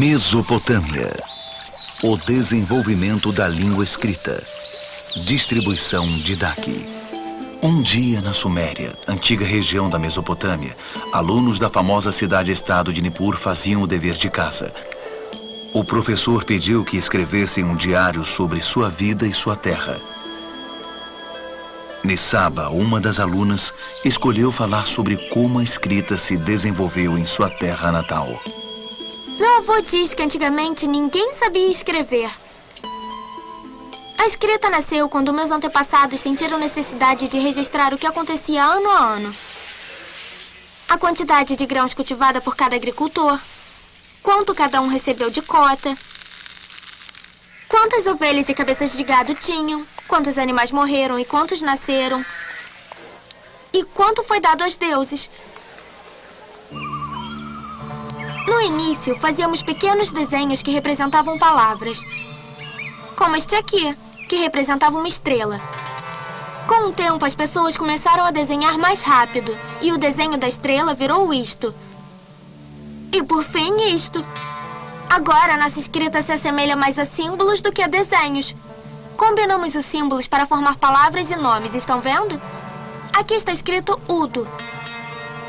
Mesopotâmia. O desenvolvimento da língua escrita. Distribuição de Daqui. Um dia na Suméria, antiga região da Mesopotâmia, alunos da famosa cidade-estado de Nippur faziam o dever de casa. O professor pediu que escrevessem um diário sobre sua vida e sua terra. Nissaba, uma das alunas, escolheu falar sobre como a escrita se desenvolveu em sua terra natal. Meu avô diz que antigamente ninguém sabia escrever. A escrita nasceu quando meus antepassados sentiram necessidade de registrar o que acontecia ano a ano. A quantidade de grãos cultivada por cada agricultor, quanto cada um recebeu de cota, quantas ovelhas e cabeças de gado tinham, quantos animais morreram e quantos nasceram, e quanto foi dado aos deuses. No início, fazíamos pequenos desenhos que representavam palavras, como este aqui, que representava uma estrela. Com o tempo, as pessoas começaram a desenhar mais rápido, e o desenho da estrela virou isto. E por fim, isto. Agora, nossa escrita se assemelha mais a símbolos do que a desenhos. Combinamos os símbolos para formar palavras e nomes, estão vendo? Aqui está escrito Udo.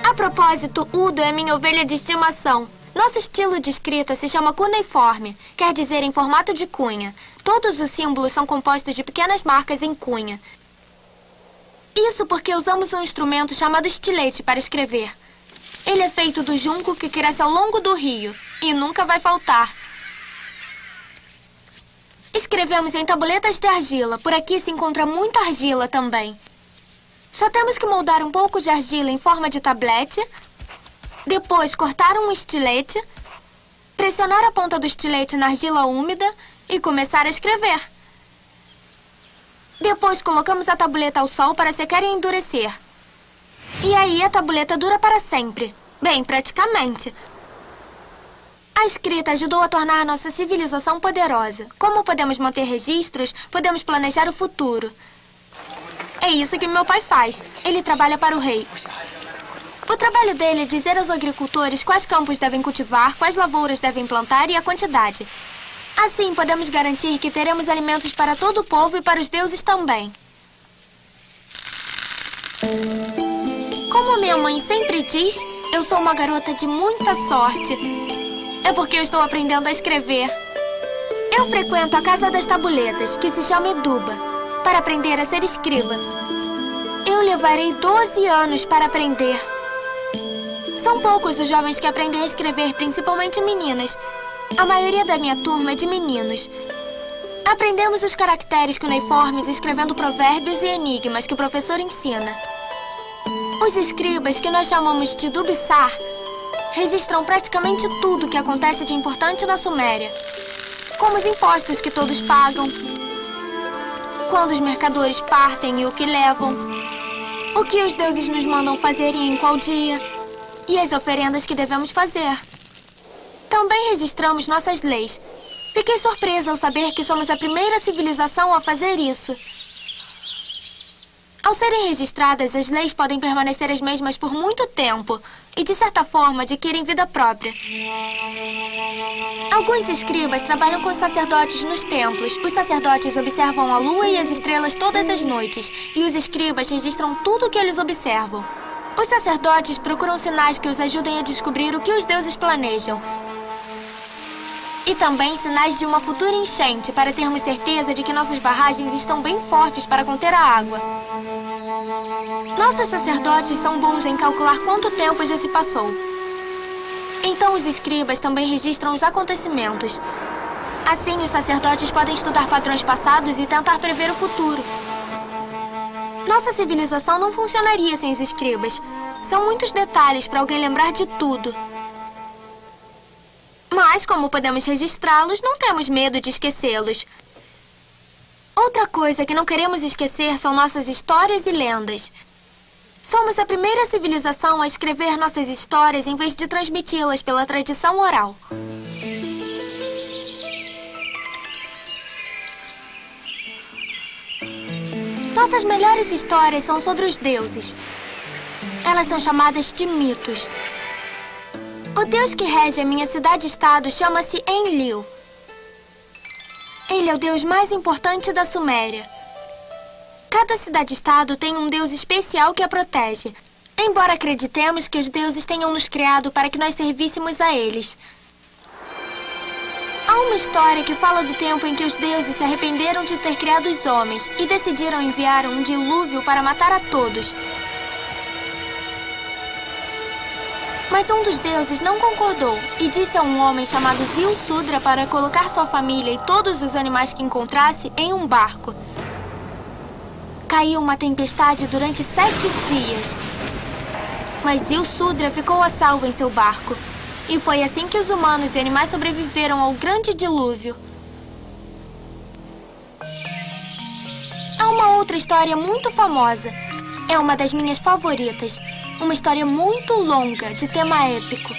A propósito, Udo é minha ovelha de estimação. Nosso estilo de escrita se chama cuneiforme, quer dizer em formato de cunha. Todos os símbolos são compostos de pequenas marcas em cunha. Isso porque usamos um instrumento chamado estilete para escrever. Ele é feito do junco que cresce ao longo do rio e nunca vai faltar. Escrevemos em tabuletas de argila. Por aqui se encontra muita argila também. Só temos que moldar um pouco de argila em forma de tablete, depois cortar um estilete, pressionar a ponta do estilete na argila úmida e começar a escrever. Depois colocamos a tabuleta ao sol para secar e endurecer. E aí a tabuleta dura para sempre. Bem, praticamente. A escrita ajudou a tornar a nossa civilização poderosa. Como podemos manter registros, podemos planejar o futuro. É isso que meu pai faz. Ele trabalha para o rei. O trabalho dele é dizer aos agricultores quais campos devem cultivar, quais lavouras devem plantar e a quantidade. Assim, podemos garantir que teremos alimentos para todo o povo e para os deuses também. Como minha mãe sempre diz, eu sou uma garota de muita sorte. É porque eu estou aprendendo a escrever. Eu frequento a Casa das Tabuletas, que se chama Eduba, para aprender a ser escriba. Eu levarei 12 anos para aprender. São poucos os jovens que aprendem a escrever, principalmente meninas. A maioria da minha turma é de meninos. Aprendemos os caracteres cuneiformes escrevendo provérbios e enigmas que o professor ensina. Os escribas, que nós chamamos de Dubissar, registram praticamente tudo que acontece de importante na Suméria. Como os impostos que todos pagam, quando os mercadores partem e o que levam, o que os deuses nos mandam fazer e em qual dia, e as oferendas que devemos fazer. Também registramos nossas leis. Fiquei surpresa ao saber que somos a primeira civilização a fazer isso. Ao serem registradas, as leis podem permanecer as mesmas por muito tempo e, de certa forma, adquirem vida própria. Alguns escribas trabalham com os sacerdotes nos templos. Os sacerdotes observam a lua e as estrelas todas as noites, e os escribas registram tudo o que eles observam. Os sacerdotes procuram sinais que os ajudem a descobrir o que os deuses planejam. E também sinais de uma futura enchente, para termos certeza de que nossas barragens estão bem fortes para conter a água. Nossos sacerdotes são bons em calcular quanto tempo já se passou. Então os escribas também registram os acontecimentos. Assim, os sacerdotes podem estudar padrões passados e tentar prever o futuro. Nossa civilização não funcionaria sem os escribas. São muitos detalhes para alguém lembrar de tudo. Mas, como podemos registrá-los, não temos medo de esquecê-los. Outra coisa que não queremos esquecer são nossas histórias e lendas. Somos a primeira civilização a escrever nossas histórias em vez de transmiti-las pela tradição oral. Nossas melhores histórias são sobre os deuses. Elas são chamadas de mitos. O deus que rege a minha cidade-estado chama-se Enlil. Ele é o deus mais importante da Suméria. Cada cidade-estado tem um deus especial que a protege, embora acreditemos que os deuses tenham nos criado para que nós servíssemos a eles. Há uma história que fala do tempo em que os deuses se arrependeram de ter criado os homens e decidiram enviar um dilúvio para matar a todos. Mas um dos deuses não concordou e disse a um homem chamado Zilsudra para colocar sua família e todos os animais que encontrasse em um barco. Caiu uma tempestade durante 7 dias. Mas Zilsudra ficou a salvo em seu barco. E foi assim que os humanos e animais sobreviveram ao grande dilúvio. Há uma outra história muito famosa. É uma das minhas favoritas. Uma história muito longa, de tema épico.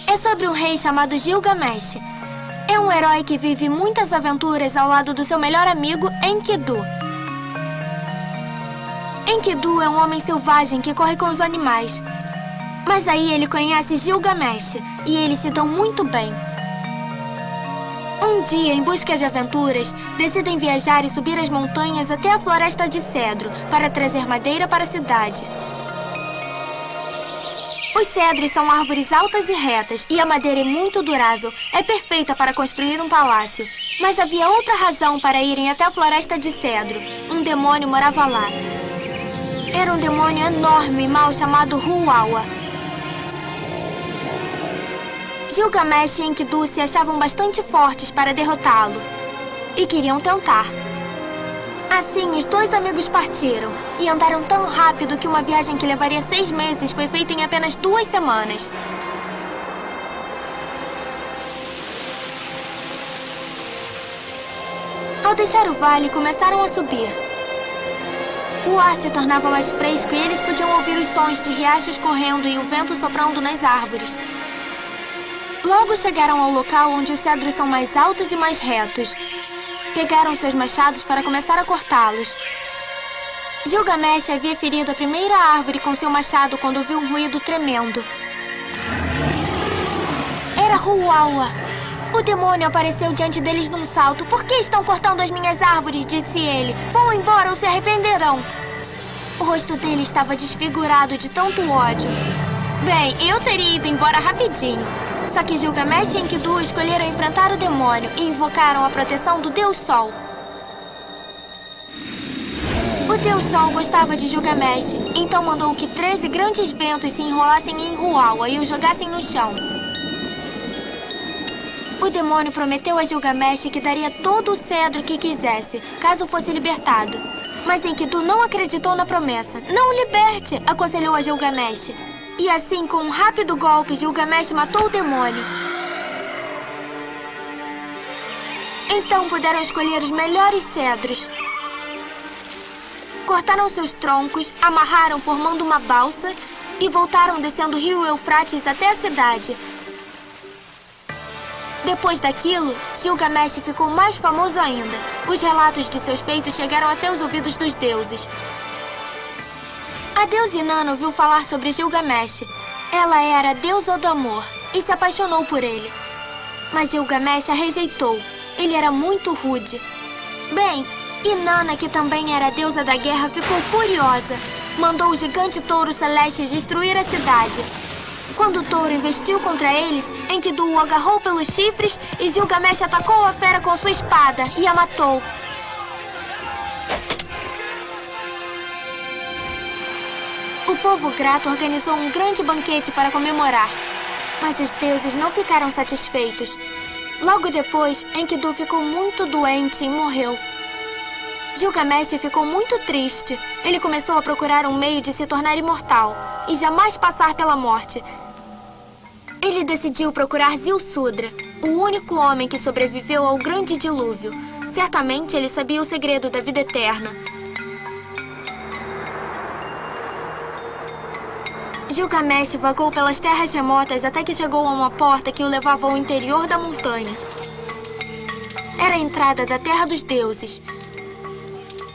É sobre um rei chamado Gilgamesh. É um herói que vive muitas aventuras ao lado do seu melhor amigo, Enkidu. Enkidu é um homem selvagem que corre com os animais. Mas aí ele conhece Gilgamesh e eles se dão muito bem. Um dia, em busca de aventuras, decidem viajar e subir as montanhas até a floresta de cedro para trazer madeira para a cidade. Os cedros são árvores altas e retas e a madeira é muito durável. É perfeita para construir um palácio. Mas havia outra razão para irem até a floresta de cedro. Um demônio morava lá. Era um demônio enorme e mau chamado Huawa. Gilgamesh e Enkidu se achavam bastante fortes para derrotá-lo e queriam tentar. Assim, os dois amigos partiram e andaram tão rápido que uma viagem que levaria 6 meses foi feita em apenas 2 semanas. Ao deixar o vale, começaram a subir. O ar se tornava mais fresco e eles podiam ouvir os sons de riachos correndo e o vento soprando nas árvores. Logo chegaram ao local onde os cedros são mais altos e mais retos. Pegaram seus machados para começar a cortá-los. Gilgamesh havia ferido a primeira árvore com seu machado quando ouviu um ruído tremendo. Era Huawa. O demônio apareceu diante deles num salto. "Por que estão cortando as minhas árvores?" disse ele. "Vão embora ou se arrependerão." O rosto dele estava desfigurado de tanto ódio. Bem, eu teria ido embora rapidinho. Só que Gilgamesh e Enkidu escolheram enfrentar o demônio e invocaram a proteção do Deus Sol. O Deus Sol gostava de Gilgamesh, então mandou que 13 grandes ventos se enrolassem em Huawa e o jogassem no chão. O demônio prometeu a Gilgamesh que daria todo o cedro que quisesse, caso fosse libertado. Mas Enkidu não acreditou na promessa. "Não o liberte", aconselhou a Gilgamesh. E assim, com um rápido golpe, Gilgamesh matou o demônio. Então puderam escolher os melhores cedros. Cortaram seus troncos, amarraram formando uma balsa e voltaram descendo o rio Eufrates até a cidade. Depois daquilo, Gilgamesh ficou mais famoso ainda. Os relatos de seus feitos chegaram até os ouvidos dos deuses. A deusa Inanna ouviu falar sobre Gilgamesh. Ela era a deusa do amor e se apaixonou por ele. Mas Gilgamesh a rejeitou. Ele era muito rude. Bem, Inanna, que também era a deusa da guerra, ficou furiosa. Mandou o gigante touro celeste destruir a cidade. Quando o touro investiu contra eles, Enkidu o agarrou pelos chifres e Gilgamesh atacou a fera com sua espada e a matou. O povo grato organizou um grande banquete para comemorar. Mas os deuses não ficaram satisfeitos. Logo depois, Enkidu ficou muito doente e morreu. Gilgamesh ficou muito triste. Ele começou a procurar um meio de se tornar imortal e jamais passar pela morte. Ele decidiu procurar Zilsudra, o único homem que sobreviveu ao grande dilúvio. Certamente ele sabia o segredo da vida eterna. Gilgamesh vagou pelas terras remotas até que chegou a uma porta que o levava ao interior da montanha. Era a entrada da Terra dos Deuses.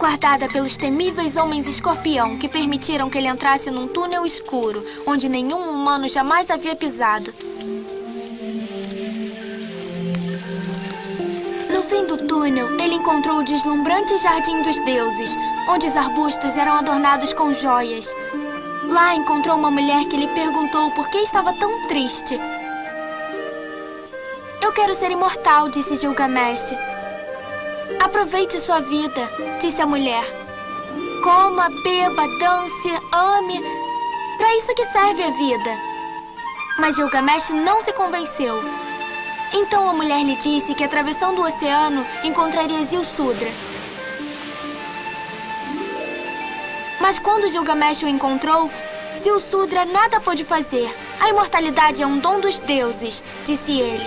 guardada pelos temíveis homens escorpião que permitiram que ele entrasse num túnel escuro, onde nenhum humano jamais havia pisado. No fim do túnel, ele encontrou o deslumbrante Jardim dos Deuses, onde os arbustos eram adornados com joias. Lá encontrou uma mulher que lhe perguntou por que estava tão triste. Eu quero ser imortal, disse Gilgamesh. Aproveite sua vida, disse a mulher. Coma, beba, dance, ame. Para isso que serve a vida. Mas Gilgamesh não se convenceu. Então a mulher lhe disse que, atravessando o oceano, encontraria Ziusudra. Mas quando Gilgamesh o encontrou, Ziusudra nada pôde fazer. A imortalidade é um dom dos deuses, disse ele.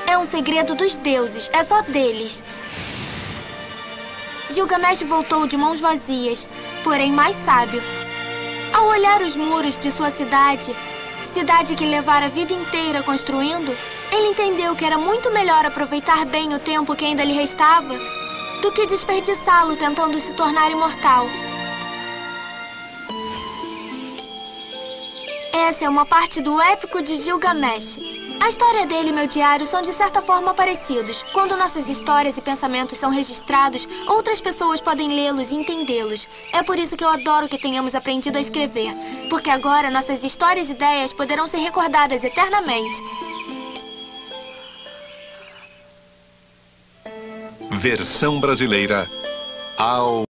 É um segredo dos deuses, é só deles. Gilgamesh voltou de mãos vazias, porém mais sábio. Ao olhar os muros de sua cidade que levara a vida inteira construindo, ele entendeu que era muito melhor aproveitar bem o tempo que ainda lhe restava do que desperdiçá-lo tentando se tornar imortal. Essa é uma parte do épico de Gilgamesh. A história dele e meu diário são de certa forma parecidos. Quando nossas histórias e pensamentos são registrados, outras pessoas podem lê-los e entendê-los. É por isso que eu adoro que tenhamos aprendido a escrever, porque agora nossas histórias e ideias poderão ser recordadas eternamente. Versão brasileira ao